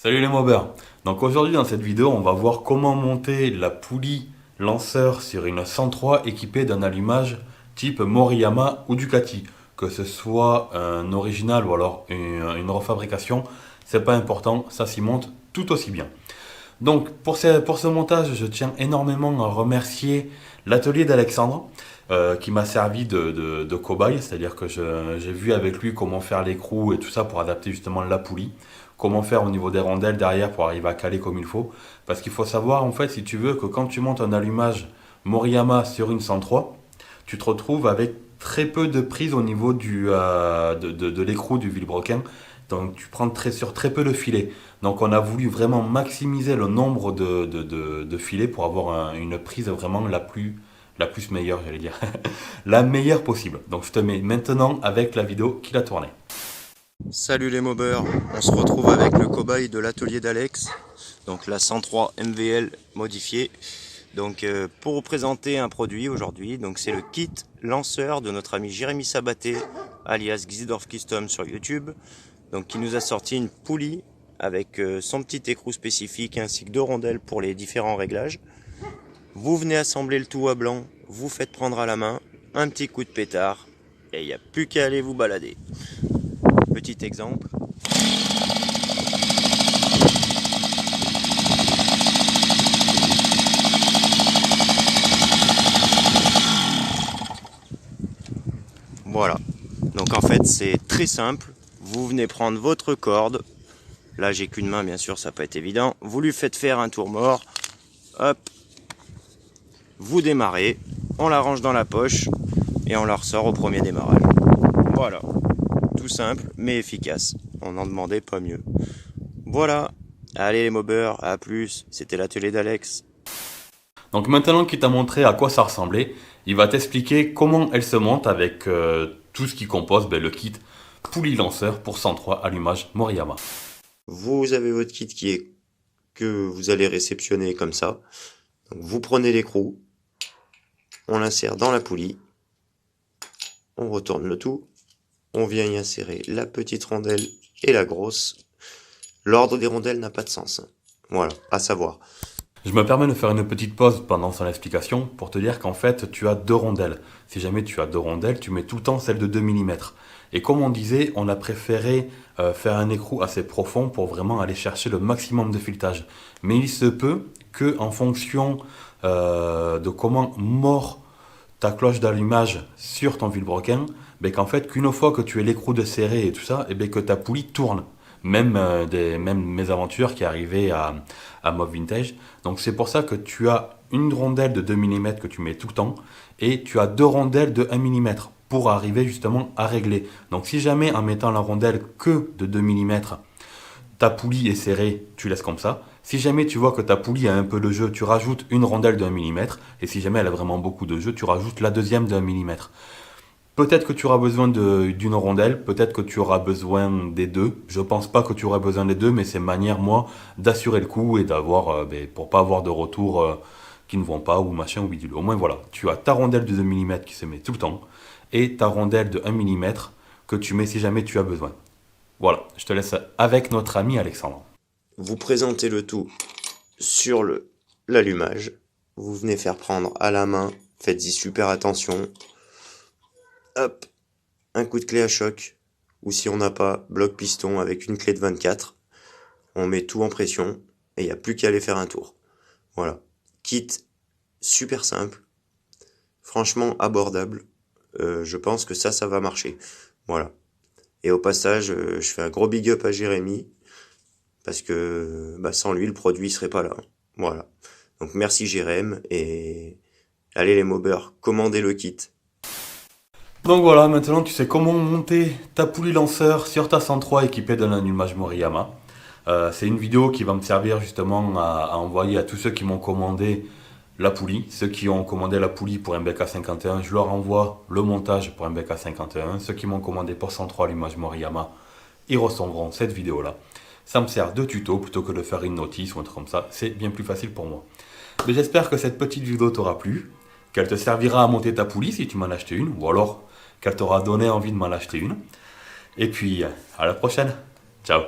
Salut les mobbers. Donc aujourd'hui dans cette vidéo on va voir comment monter la poulie lanceur sur une 103 équipée d'un allumage type Moriyama ou Ducati. Que ce soit un original ou alors une refabrication, c'est pas important, ça s'y monte tout aussi bien. Donc pour ce montage je tiens énormément à remercier l'atelier d'Alexandre qui m'a servi de cobaye, c'est-à-dire que j'ai vu avec lui comment faire l'écrou et tout ça pour adapter justement la poulie, comment faire au niveau des rondelles derrière pour arriver à caler comme il faut. Parce qu'il faut savoir en fait si tu veux que quand tu montes un allumage Moriyama sur une 103, tu te retrouves avec très peu de prise au niveau de l'écrou du vilebrequin. Donc tu prends sur très peu de filets. Donc on a voulu vraiment maximiser le nombre de filets pour avoir une prise vraiment la plus meilleure, j'allais dire. La meilleure possible. Donc je te mets maintenant avec la vidéo qu'il a tournée. Salut les mobbers, on se retrouve avec le cobaye de l'atelier d'Alex, donc la 103 MVL modifiée. Donc pour vous présenter un produit aujourd'hui, donc c'est le kit lanceur de notre ami Jérémy Sabaté, alias Gzidorf Custom sur YouTube, donc qui nous a sorti une poulie avec son petit écrou spécifique ainsi que 2 rondelles pour les différents réglages. Vous venez assembler le tout à blanc, vous faites prendre à la main, un petit coup de pétard et il n'y a plus qu'à aller vous balader. Petit exemple. Voilà. Donc en fait c'est très simple. Vous venez prendre votre corde. Là j'ai qu'une main bien sûr, ça peut être évident. Vous lui faites faire un tour mort. Hop. Vous démarrez. On la range dans la poche. Et on la ressort au premier démarrage. Voilà. Tout simple mais efficace. On n'en demandait pas mieux. Voilà. Allez les mobbers, à plus. C'était l'atelier d'Alex. Donc maintenant qu'il t'a montré à quoi ça ressemblait, il va t'expliquer comment elle se monte avec tout ce qui compose le kit poulie lanceur pour 103 allumage Moriyama. Vous avez votre kit que vous allez réceptionner comme ça. Donc vous prenez l'écrou, on l'insère dans la poulie, on retourne le tout, on vient y insérer la petite rondelle et la grosse. L'ordre des rondelles n'a pas de sens. Voilà, à savoir. Je me permets de faire une petite pause pendant son explication pour te dire qu'en fait tu as 2 rondelles. Si jamais tu as 2 rondelles, tu mets tout le temps celle de 2 mm. Et comme on disait, on a préféré faire un écrou assez profond pour vraiment aller chercher le maximum de filetage. Mais il se peut que en fonction de comment mord ta cloche d'allumage sur ton vilebrequin, qu'en fait qu'une fois que tu es l'écrou de serré et tout ça, que ta poulie tourne. Même mes aventures qui arrivaient à Mob Vintage. Donc c'est pour ça que tu as une rondelle de 2 mm que tu mets tout le temps et tu as 2 rondelles de 1 mm pour arriver justement à régler. Donc si jamais en mettant la rondelle que de 2 mm, ta poulie est serrée, tu laisses comme ça. Si jamais tu vois que ta poulie a un peu de jeu, tu rajoutes une rondelle de 1 mm. Et si jamais elle a vraiment beaucoup de jeu, tu rajoutes la deuxième de 1 mm. Peut-être que tu auras besoin d'une rondelle, peut-être que tu auras besoin des deux. Je pense pas que tu auras besoin des deux, mais c'est manière, moi, d'assurer le coup et d'avoir, pour pas avoir de retours qui ne vont pas ou machin ou bidule. Au moins, voilà, tu as ta rondelle de 2 mm qui se met tout le temps et ta rondelle de 1 mm que tu mets si jamais tu as besoin. Voilà, je te laisse avec notre ami Alexandre. Vous présentez le tout sur l'allumage. Vous venez faire prendre à la main. Faites-y super attention. Hop, un coup de clé à choc. Ou si on n'a pas, bloc piston avec une clé de 24. On met tout en pression et il n'y a plus qu'à aller faire un tour. Voilà. Kit super simple. Franchement abordable. Je pense que ça va marcher. Voilà. Et au passage, je fais un gros big up à Jérémy. Parce que sans lui, le produit serait pas là. Voilà. Donc merci Jérémy. Et allez les mobbers, commandez le kit. Donc voilà, maintenant tu sais comment monter ta poulie lanceur sur ta 103 équipée d'un allumage Moriyama. C'est une vidéo qui va me servir justement à envoyer à tous ceux qui m'ont commandé la poulie. Ceux qui ont commandé la poulie pour un BK51, je leur envoie le montage pour un BK51. Ceux qui m'ont commandé pour 103 allumage Moriyama, ils recevront cette vidéo-là. Ça me sert de tuto plutôt que de faire une notice ou un truc comme ça. C'est bien plus facile pour moi. Mais j'espère que cette petite vidéo t'aura plu, qu'elle te servira à monter ta poulie si tu m'en as acheté une, ou alors qu'elle t'aura donné envie de m'en acheter une. Et puis, à la prochaine. Ciao.